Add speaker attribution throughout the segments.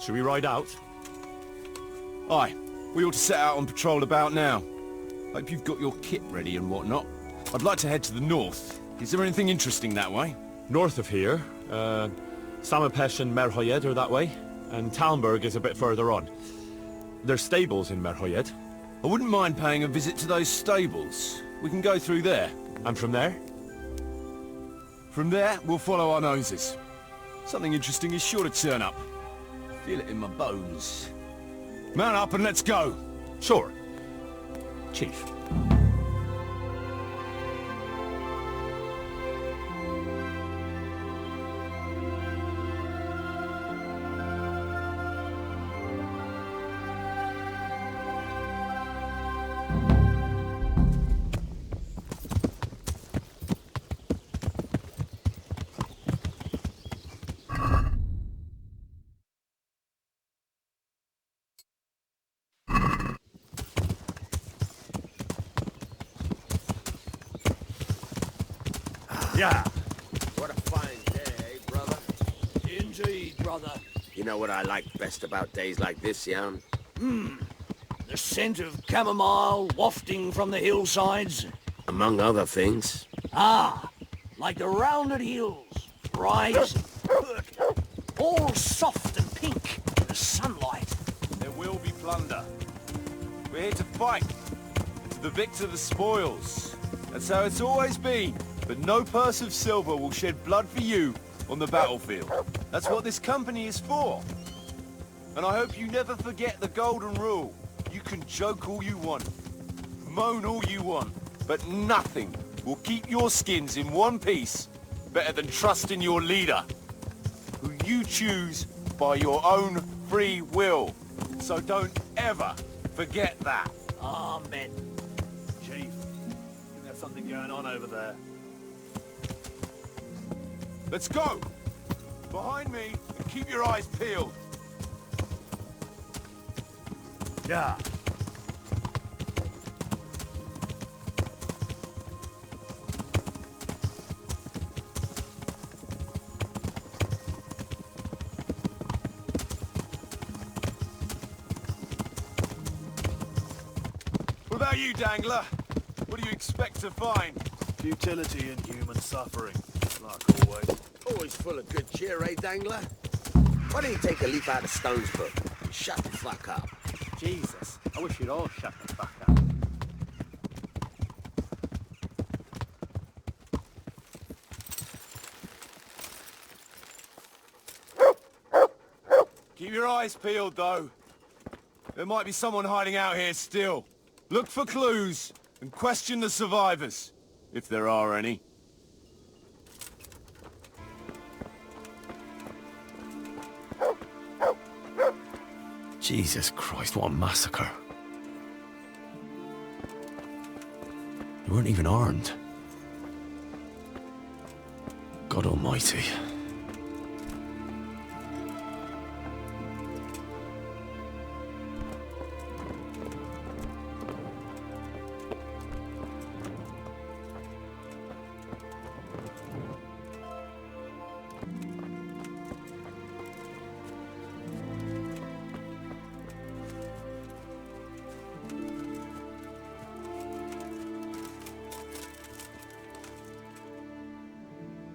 Speaker 1: Should we ride out?
Speaker 2: Aye, we ought to set out on patrol about now. Hope you've got your kit ready and whatnot. I'd like to head to the north. Is there anything interesting that way?
Speaker 1: North of here, Samapesh and Merhoyed are that way, and Talmberg is a bit further on. There's stables in Merhoyed.
Speaker 2: I wouldn't mind paying a visit to those stables. We can go through there.
Speaker 1: And from there?
Speaker 2: From there, we'll follow our noses. Something interesting is sure to turn up. Feel it in my bones. Mount up and let's go.
Speaker 1: Sure. Chief.
Speaker 3: Yeah.
Speaker 4: What a fine day, eh, brother?
Speaker 3: Indeed, brother.
Speaker 4: You know what I like best about days like this, Jan?
Speaker 3: The scent of chamomile wafting from the hillsides.
Speaker 4: Among other things.
Speaker 3: Ah, like the rounded hills, rising, perking, all soft and pink in the sunlight.
Speaker 2: There will be plunder. We're here to fight. And to the victor the spoils. That's how it's always been. But no purse of silver will shed blood for you on the battlefield. That's what this company is for. And I hope you never forget the golden rule. You can joke all you want, moan all you want, but nothing will keep your skins in one piece better than trusting your leader, who you choose by your own free will. So don't ever forget that.
Speaker 3: Amen.
Speaker 1: Chief, I think there's something going on over there.
Speaker 2: Let's go! Behind me, and keep your eyes peeled.
Speaker 1: Yeah.
Speaker 2: What about you, Dangler? What do you expect to find?
Speaker 5: Futility and human suffering, like always.
Speaker 4: Always full of good cheer, eh, Dangler? Why don't you take a leaf out of Stone's book and shut the fuck up?
Speaker 5: Jesus, I wish you'd all shut the fuck up.
Speaker 2: Keep your eyes peeled, though. There might be someone hiding out here still. Look for clues and question the survivors, if there are any.
Speaker 1: Jesus Christ, what a massacre. They weren't even armed. God almighty.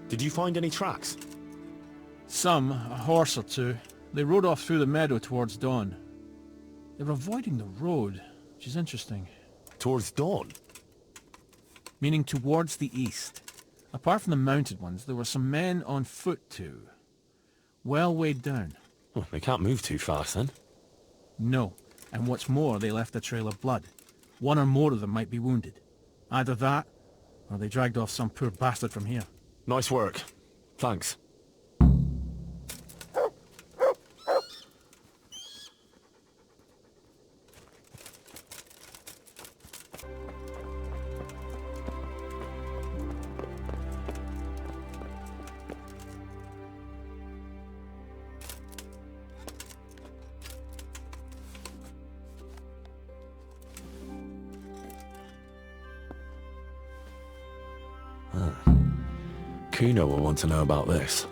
Speaker 1: Did you find any tracks?
Speaker 5: Some, a horse or two. They rode off through the meadow towards dawn. They were avoiding the road, which is interesting.
Speaker 1: Towards dawn?
Speaker 5: Meaning towards the east. Apart from the mounted ones, there were some men on foot too. Well weighed down.
Speaker 1: Well, they can't move too fast then.
Speaker 5: No, and what's more, they left a trail of blood. One or more of them might be wounded. Either that, or they dragged off some poor bastard from here.
Speaker 1: Nice work. Thanks. Kuno will want to know about this.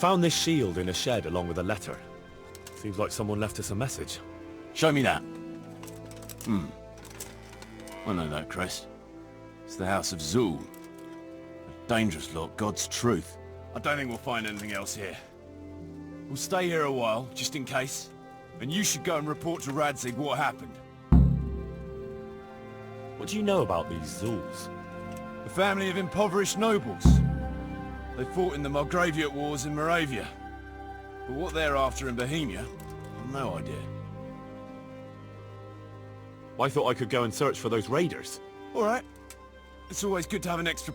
Speaker 1: found this shield in a shed along with a letter. Seems like someone left us a message.
Speaker 2: Show me that. I know that crest. It's the House of Zul. A dangerous lot, God's truth. I don't think we'll find anything else here. We'll stay here a while, just in case. And you should go and report to Radzig what happened.
Speaker 1: What do you know about these Zuls?
Speaker 2: A family of impoverished nobles. They fought in the Margraviate Wars in Moravia. But what they're after in Bohemia, I've no idea.
Speaker 1: I thought I could go and search for those raiders.
Speaker 2: All right. It's always good to have an extra...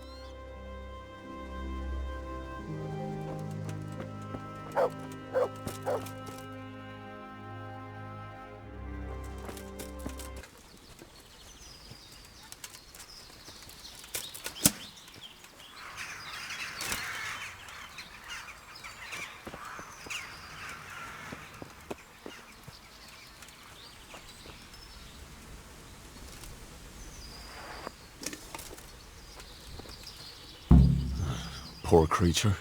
Speaker 1: Poor creature.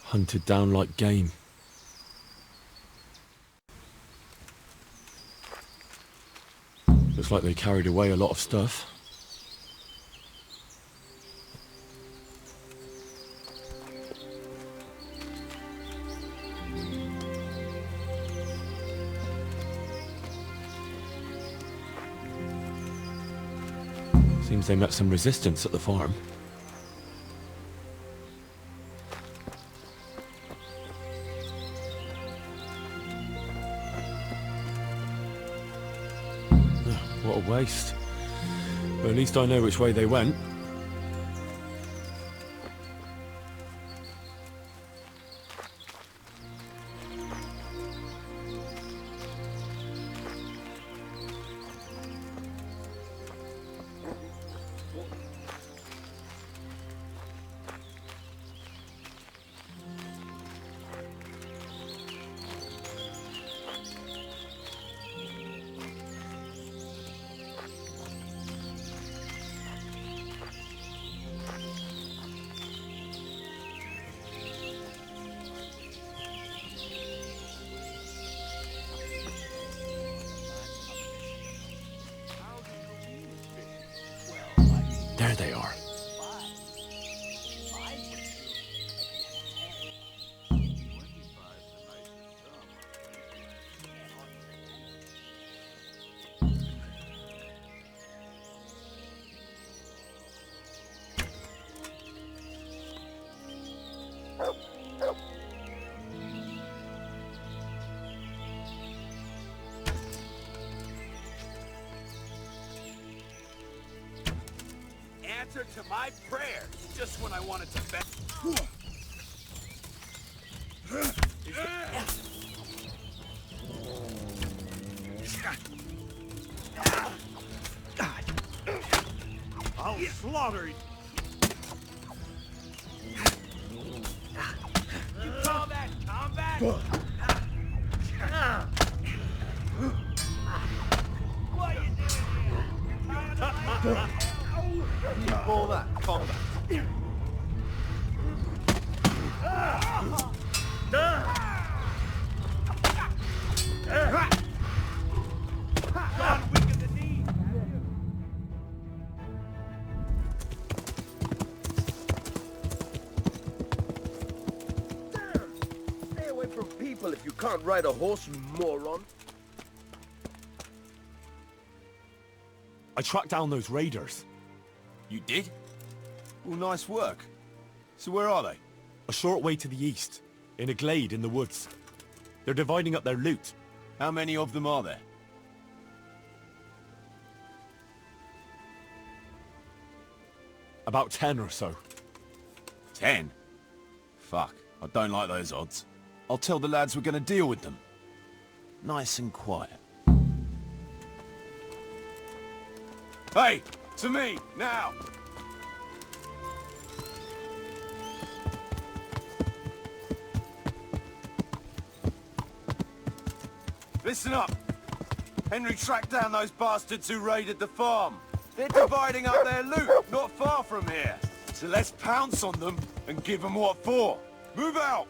Speaker 1: Hunted down like game. Looks like they carried away a lot of stuff. Seems they met some resistance at the farm. What a waste. But at least I know which way they went. There they are.
Speaker 3: Answer to my prayers, just when I wanted to bet. I'll slaughter you. You call that combat? What are you doing here?
Speaker 2: You call that combat?
Speaker 3: Gone weak at the knee.
Speaker 4: Stay away from people if you can't ride a horse, you moron.
Speaker 1: I tracked down those raiders.
Speaker 2: You did? Well, nice work. So where are they?
Speaker 1: A short way to the east, in a glade in the woods. They're dividing up their loot.
Speaker 2: How many of them are there?
Speaker 1: About 10 or so.
Speaker 2: 10? Fuck, I don't like those odds. I'll tell the lads we're gonna deal with them. Nice and quiet. Hey! To me, now! Listen up! Henry tracked down those bastards who raided the farm. They're dividing up their loot, not far from here. So let's pounce on them and give them what for. Move out!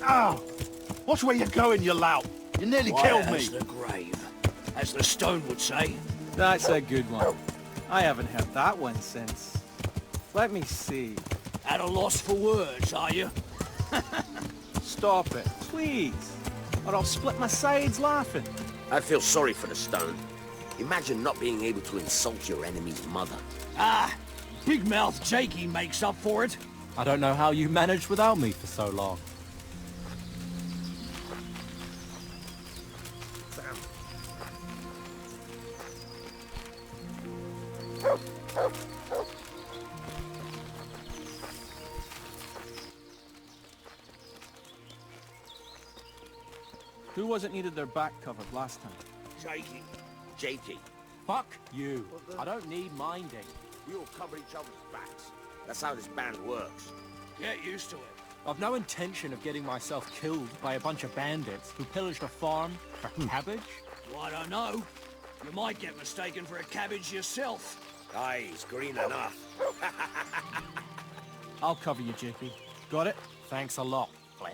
Speaker 2: Oh! Watch where you're going, you lout! You nearly killed me!
Speaker 3: As the grave, as the stone would say.
Speaker 6: That's a good one. I haven't heard that one since... Let me see.
Speaker 3: At a loss for words, are you?
Speaker 6: Stop it, please. Or I'll split my sides laughing.
Speaker 4: I feel sorry for the stone. Imagine not being able to insult your enemy's mother.
Speaker 3: Ah, Big Mouth Jakey makes up for it.
Speaker 6: I don't know how you managed without me for so long. Who was it needed their back covered last time?
Speaker 4: Jakey. Jakey.
Speaker 6: Fuck you. I don't need minding.
Speaker 4: We all cover each other's backs. That's how this band works.
Speaker 3: Get used to it.
Speaker 6: I've no intention of getting myself killed by a bunch of bandits who pillaged a farm for cabbage.
Speaker 3: Well, I don't know. You might get mistaken for a cabbage yourself.
Speaker 4: Aye, he's green enough.
Speaker 6: I'll cover you, Jakey. Got it? Thanks a lot, Fletch.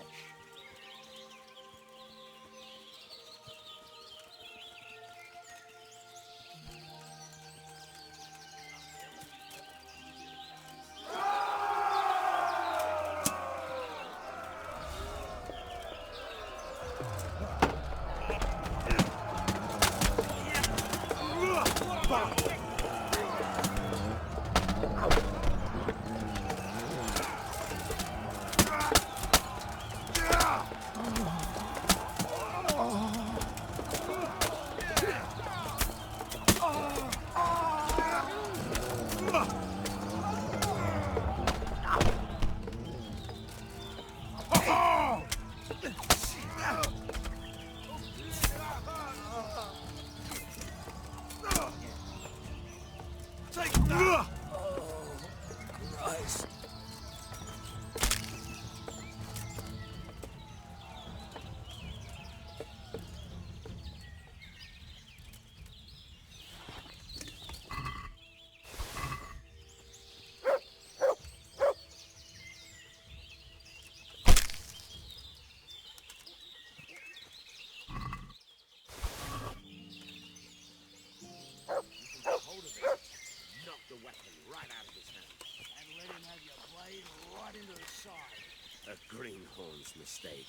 Speaker 4: A greenhorn's mistake.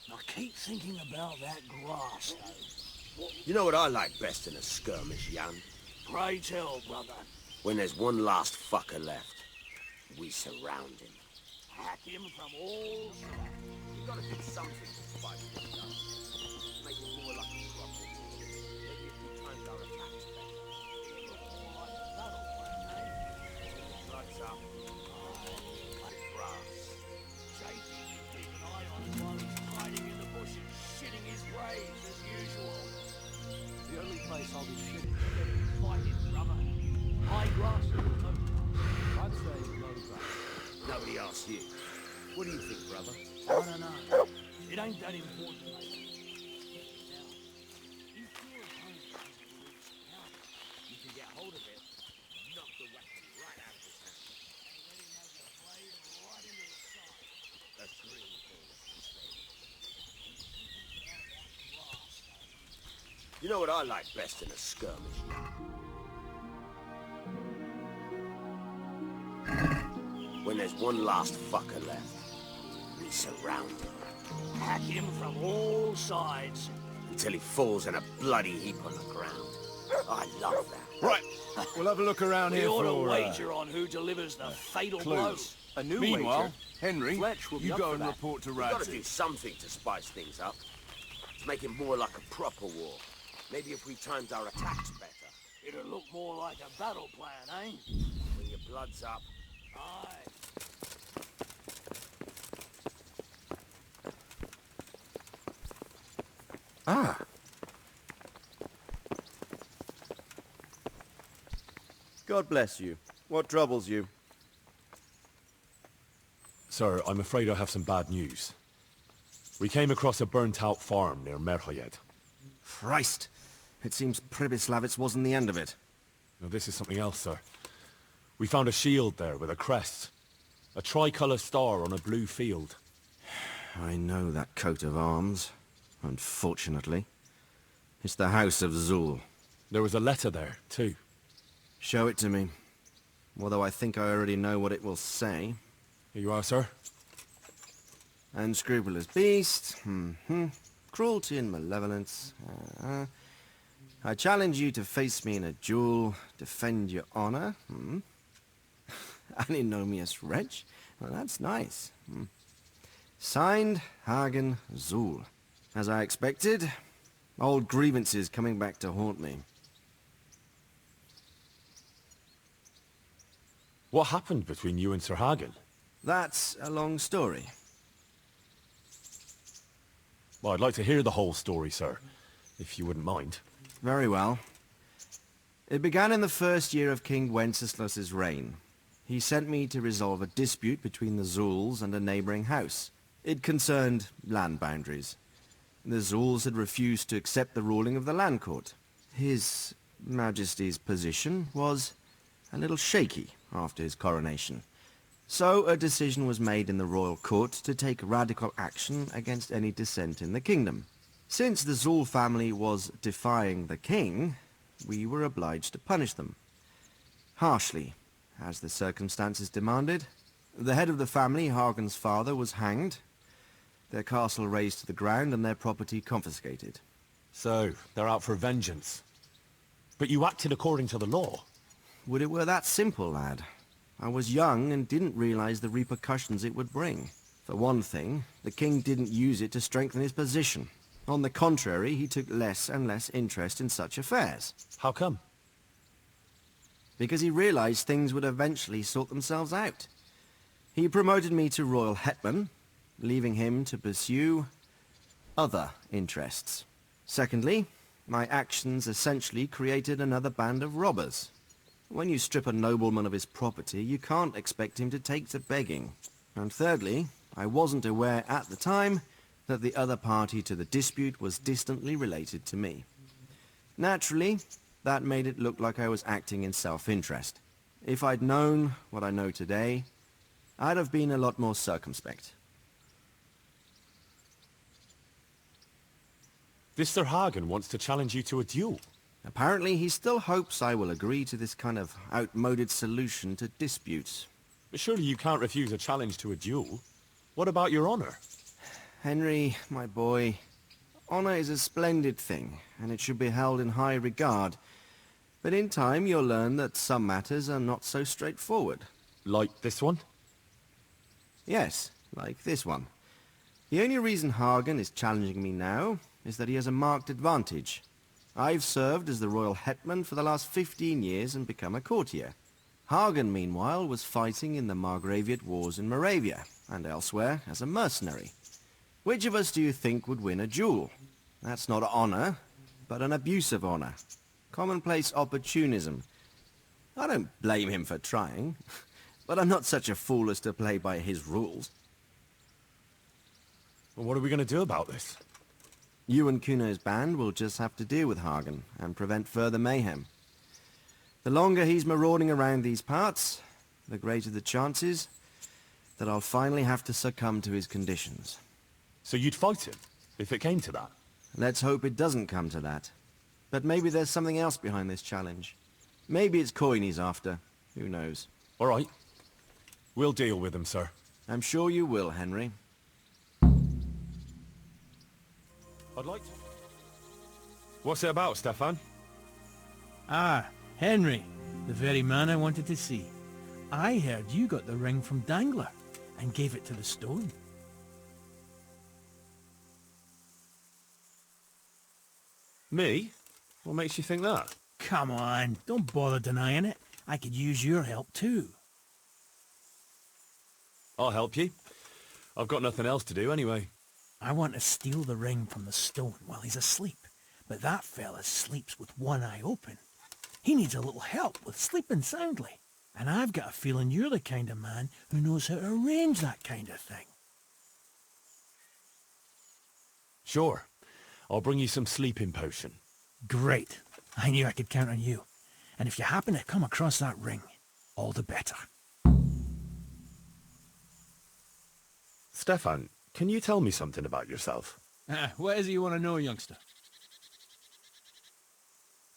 Speaker 3: I keep thinking about that grass, though.
Speaker 4: You know what I like best in a skirmish, Jan?
Speaker 3: Pray tell, brother.
Speaker 4: When there's one last fucker left, we surround him.
Speaker 3: Hack him from all sides.
Speaker 4: You gotta do something to fight this up. Make it more like a crop. Maybe if we timed our attacks better. Lights up. Like grass.
Speaker 3: Jakey, keep an eye on him while he's hiding in the bushes, shitting his brains as usual.
Speaker 6: The only place I'll be shitting.
Speaker 3: Fight it, brother. High grass or low grass?
Speaker 6: I'd say low grass.
Speaker 4: Nobody asked you. What do you think, brother?
Speaker 3: I don't know. It ain't that important, mate. Now, if your opponent has a loose powder, you can get hold of it, knock the weapon right out of his hand, and let him have your blade right into his side.
Speaker 4: A greenhorn's mistake. You know what I like best in a skirmish, Jan? When there's one last fucker left, we surround him.
Speaker 3: Hack him from all sides.
Speaker 4: Until he falls in a bloody heap on the ground. I love that.
Speaker 2: Right, we'll have a look around
Speaker 3: We
Speaker 2: here
Speaker 3: ought to
Speaker 2: for
Speaker 3: wager on who delivers the fatal blow.
Speaker 2: clues.
Speaker 6: A new
Speaker 2: Meanwhile,
Speaker 6: wager.
Speaker 2: Henry,
Speaker 6: Fletch will be
Speaker 2: you
Speaker 6: up
Speaker 2: go
Speaker 6: for
Speaker 2: and
Speaker 6: that.
Speaker 2: report to
Speaker 4: We've got to do
Speaker 2: Radsey.
Speaker 4: something to spice things up. To make it more like a proper war. Maybe if we timed our attacks better.
Speaker 3: It'll look more like a battle plan, eh?
Speaker 4: When your blood's up.
Speaker 3: Aye.
Speaker 4: Ah.
Speaker 7: God bless you. What troubles you?
Speaker 1: Sir, I'm afraid I have some bad news. We came across a burnt-out farm near Merhoyed.
Speaker 7: Christ! It seems Pribyslavitz wasn't the end of it.
Speaker 1: Now, this is something else, sir. We found a shield there with a crest. A tricolour star on a blue field.
Speaker 7: I know that coat of arms, unfortunately. It's the House of Zul.
Speaker 1: There was a letter there, too.
Speaker 7: Show it to me. Although I think I already know what it will say.
Speaker 1: Here you are, sir.
Speaker 7: Unscrupulous beast. Cruelty and malevolence. I challenge you to face me in a duel, defend your honor. Antinomious wretch. Well, that's nice. Signed, Hagen Zul. As I expected, old grievances coming back to haunt me.
Speaker 1: What happened between you and Sir Hagen?
Speaker 7: That's a long story.
Speaker 1: Well, I'd like to hear the whole story, sir, if you wouldn't mind.
Speaker 7: Very well. It began in the first year of King Wenceslas's reign. He sent me to resolve a dispute between the Zuls and a neighboring house. It concerned land boundaries. The Zuls had refused to accept the ruling of the land court. His Majesty's position was a little shaky after his coronation. So a decision was made in the royal court to take radical action against any dissent in the kingdom. Since the Zul family was defying the king, we were obliged to punish them. Harshly, as the circumstances demanded. The head of the family, Hagen's father, was hanged, their castle razed to the ground and their property confiscated.
Speaker 1: So, they're out for vengeance. But you acted according to the law.
Speaker 7: Would it were that simple, lad. I was young and didn't realize the repercussions it would bring. For one thing, the king didn't use it to strengthen his position. On the contrary, he took less and less interest in such affairs.
Speaker 1: How come?
Speaker 7: Because he realized things would eventually sort themselves out. He promoted me to royal hetman, leaving him to pursue other interests. Secondly, my actions essentially created another band of robbers. When you strip a nobleman of his property, you can't expect him to take to begging. And thirdly, I wasn't aware at the time that the other party to the dispute was distantly related to me. Naturally, that made it look like I was acting in self-interest. If I'd known what I know today, I'd have been a lot more circumspect.
Speaker 1: This Sir Hagen wants to challenge you to a duel.
Speaker 7: Apparently, he still hopes I will agree to this kind of outmoded solution to disputes.
Speaker 1: But surely you can't refuse a challenge to a duel. What about your honor?
Speaker 7: Henry, my boy, honor is a splendid thing, and it should be held in high regard. But in time, you'll learn that some matters are not so straightforward.
Speaker 1: Like this one?
Speaker 7: Yes, like this one. The only reason Hagen is challenging me now is that he has a marked advantage. I've served as the royal hetman for the last 15 years and become a courtier. Hagen, meanwhile, was fighting in the Margraviate Wars in Moravia, and elsewhere as a mercenary. Which of us do you think would win a duel? That's not honor, but an abuse of honor. Commonplace opportunism. I don't blame him for trying, but I'm not such a fool as to play by his rules.
Speaker 1: Well, what are we going to do about this?
Speaker 7: You and Kuno's band will just have to deal with Hagen and prevent further mayhem. The longer he's marauding around these parts, the greater the chances that I'll finally have to succumb to his conditions.
Speaker 1: So you'd fight him, if it came to that?
Speaker 7: Let's hope it doesn't come to that. But maybe there's something else behind this challenge. Maybe it's coin he's after. Who knows?
Speaker 1: All right. We'll deal with him, sir.
Speaker 7: I'm sure you will, Henry.
Speaker 1: I'd like to... What's it about, Stefan?
Speaker 5: Ah, Henry, the very man I wanted to see. I heard you got the ring from Dangler and gave it to the stone.
Speaker 1: Me? What makes you think that?
Speaker 5: Come on, don't bother denying it. I could use your help too.
Speaker 1: I'll help you. I've got nothing else to do anyway.
Speaker 5: I want to steal the ring from the stone while he's asleep, but that fella sleeps with one eye open. He needs a little help with sleeping soundly, and I've got a feeling you're the kind of man who knows how to arrange that kind of thing.
Speaker 1: Sure. I'll bring you some sleeping potion.
Speaker 5: Great. I knew I could count on you. And if you happen to come across that ring, all the better.
Speaker 1: Stefan, can you tell me something about yourself?
Speaker 5: What is it you want to know, youngster?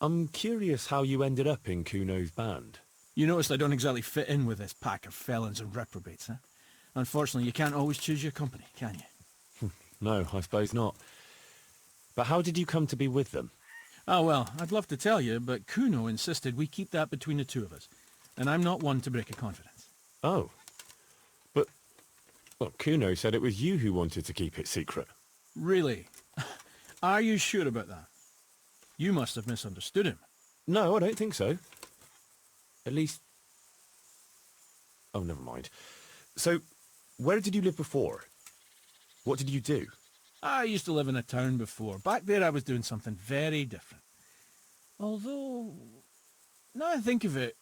Speaker 1: I'm curious how you ended up in Kuno's band.
Speaker 5: You noticed I don't exactly fit in with this pack of felons and reprobates, huh? Unfortunately, you can't always choose your company, can you?
Speaker 1: No, I suppose not. But how did you come to be with them?
Speaker 5: Oh, well, I'd love to tell you, but Kuno insisted we keep that between the two of us. And I'm not one to break a confidence.
Speaker 1: Oh. But, well, Kuno said it was you who wanted to keep it secret.
Speaker 5: Really? Are you sure about that? You must have misunderstood him.
Speaker 1: No, I don't think so. At least... Oh, never mind. So, where did you live before? What did you do?
Speaker 5: I used to live in a town before. Back there I was doing something very different. Although, now I think of it,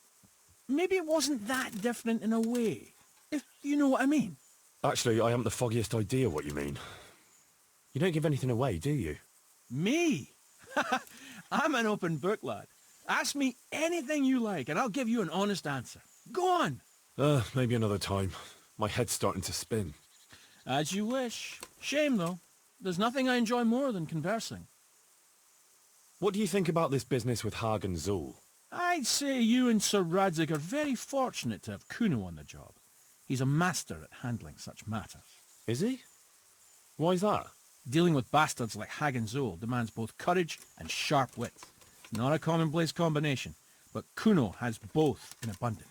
Speaker 5: maybe it wasn't that different in a way. If you know what I mean.
Speaker 1: Actually, I haven't the foggiest idea what you mean. You don't give anything away, do you?
Speaker 5: Me? I'm an open book, lad. Ask me anything you like, and I'll give you an honest answer. Go on.
Speaker 1: Maybe another time. My head's starting to spin.
Speaker 5: As you wish. Shame, though. There's nothing I enjoy more than conversing.
Speaker 1: What do you think about this business with Hagen Zul?
Speaker 5: I'd say you and Sir Radzig are very fortunate to have Kuno on the job. He's a master at handling such matters.
Speaker 1: Is he? Why's that?
Speaker 5: Dealing with bastards like Hagen Zul demands both courage and sharp wit. Not a commonplace combination, but Kuno has both in abundance.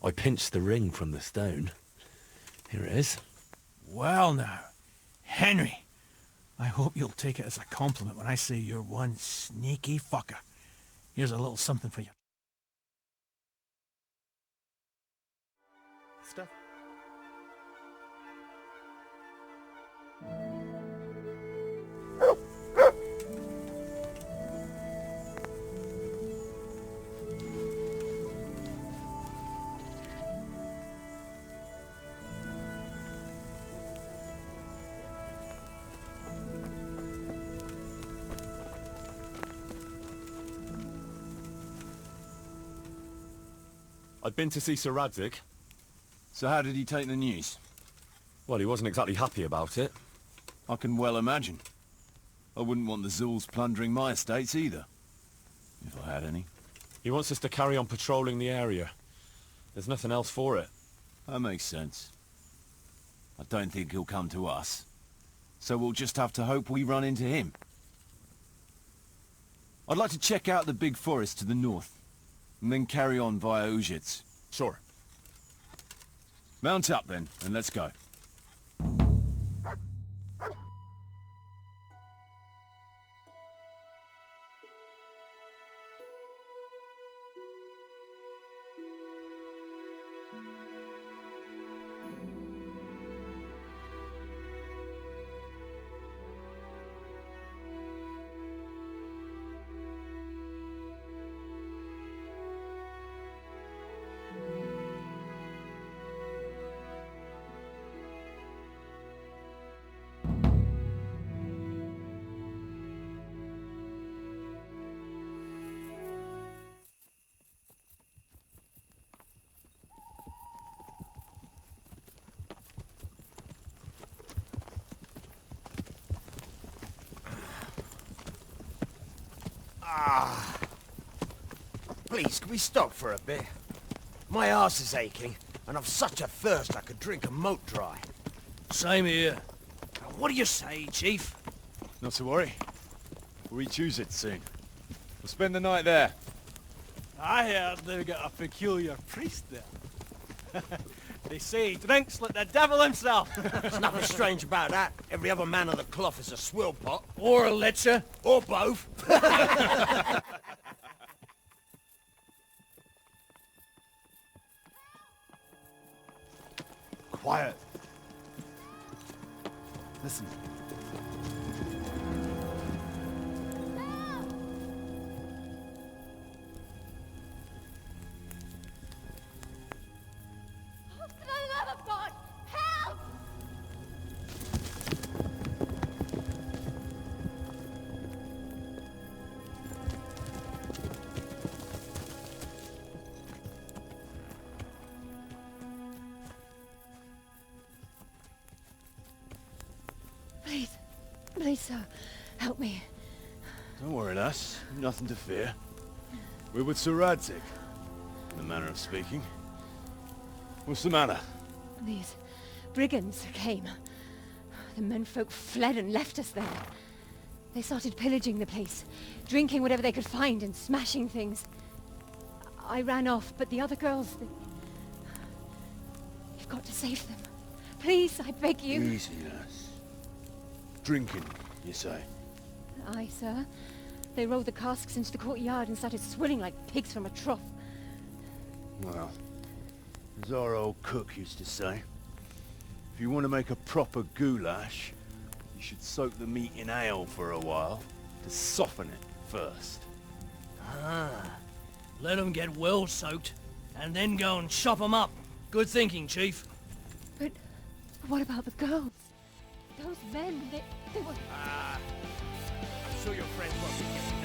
Speaker 1: I pinched the ring from the stone. Here it is.
Speaker 5: Well now, Henry, I hope you'll take it as a compliment when I say you're one sneaky fucker. Here's a little something for you.
Speaker 1: Stuff. I'd been to see Sir Radzig.
Speaker 2: So how did he take the news?
Speaker 1: Well, he wasn't exactly happy about it.
Speaker 2: I can well imagine. I wouldn't want the Zuls plundering my estates either. If I had any.
Speaker 1: He wants us to carry on patrolling the area. There's nothing else for it.
Speaker 2: That makes sense. I don't think he'll come to us. So we'll just have to hope we run into him. I'd like to check out the big forest to the north, and then carry on via Ujits.
Speaker 1: Sure.
Speaker 2: Mount up then, and let's go.
Speaker 4: Please, can we stop for a bit? My arse is aching, and I've such a thirst I could drink a moat dry.
Speaker 3: Same here. What do you say, Chief?
Speaker 2: Not to worry. We choose it soon. We'll spend the night there.
Speaker 6: I heard they've got a peculiar priest there. They say he drinks like the devil himself.
Speaker 4: There's nothing strange about that. Every other man of the cloth is a swill pot.
Speaker 3: Or a lecher.
Speaker 4: Or both.
Speaker 2: Quiet. Listen.
Speaker 8: For the love of God, help! Please, sir, help me.
Speaker 2: Don't worry, lass. Nothing to fear. We're with Sir Radzig, in the manner of speaking. What's the matter?
Speaker 8: These brigands came. The menfolk fled and left us there. They started pillaging the place, drinking whatever they could find and smashing things. I ran off, but the other girls... You've got to save them. Please, I beg you.
Speaker 2: Easy, lass. Drinking, you say?
Speaker 8: Aye, sir. They rolled the casks into the courtyard and started swilling like pigs from a trough.
Speaker 2: Well, as our old cook used to say, if you want to make a proper goulash, you should soak the meat in ale for a while to soften it first.
Speaker 3: Let them get well soaked, and then go and chop them up. Good thinking, Chief.
Speaker 8: But what about the girls? Those men, they were...
Speaker 3: I'm sure your friends won't be getting